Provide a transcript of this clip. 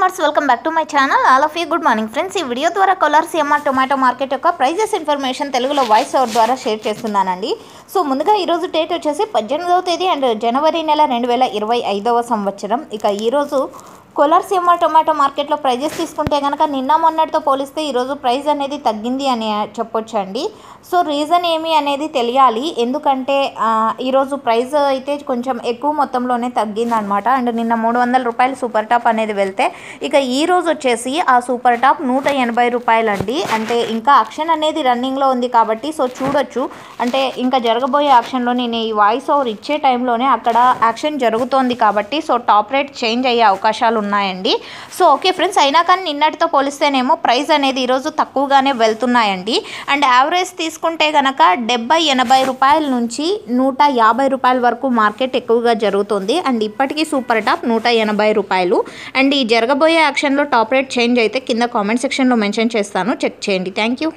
Farmers welcome back to my channel. All of you good morning friends. ఈ video ద్వారా Kolar CMR tomato market యొక్క prices information తెలుగులో voice over ద్వారా share చేస్తున్నానండి. So ముందుగా ఈరోజు డేట్ వచ్చేసి 18వ తేదీ అండ్ జనవరి నెల 2025వ సంవత్సరం. ఇక ఈరోజు కోలార్ సిఎంఆర్ టొమాటో మార్కెట్లో ప్రైజెస్ తీసుకుంటే కనుక నిన్న మొన్నటితో పోలిస్తే ఈరోజు ప్రైస్ అనేది తగ్గింది అని చెప్పొచ్చండి. సో రీజన్ ఏమి అనేది తెలియాలి, ఎందుకంటే ఈరోజు ప్రైస్ అయితే కొంచెం ఎక్కువ మొత్తంలోనే తగ్గిందనమాట. అండ్ నిన్న 300 రూపాయలు సూపర్ టాప్ అనేది వెళ్తే ఇక ఈరోజు వచ్చేసి ఆ సూపర్ టాప్ 180 రూపాయలు అండి. అంటే ఇంకా ఆక్షన్ అనేది రన్నింగ్లో ఉంది కాబట్టి సో చూడొచ్చు, అంటే ఇంకా జరగబోయే ఆక్షన్లో నేను ఈ వాయిస్ ఓవర్ ఇచ్చే టైంలోనే అక్కడ యాక్షన్ జరుగుతోంది కాబట్టి సో టాప్ రేట్ చేంజ్ అయ్యే అవకాశాలు ఉన్నాయండి. సో ఓకే ఫ్రెండ్స్, అయినా కానీ నిన్నటితో పోలిస్తేనేమో ప్రైస్ అనేది ఈరోజు తక్కువగానే వెళ్తున్నాయండి. అండ్ యావరేజ్ తీసుకుంటే కనుక 70-80 రూపాయల నుంచి 150 రూపాయల వరకు మార్కెట్ ఎక్కువగా జరుగుతుంది. అండ్ ఇప్పటికీ సూపర్ టాప్ 180 రూపాయలు. అండ్ ఈ జరగబోయే యాక్షన్లో టాప్ రేట్ చేంజ్ అయితే కింద కామెంట్ సెక్షన్లో మెన్షన్ చేస్తాను, చెక్ చేయండి. Thank you.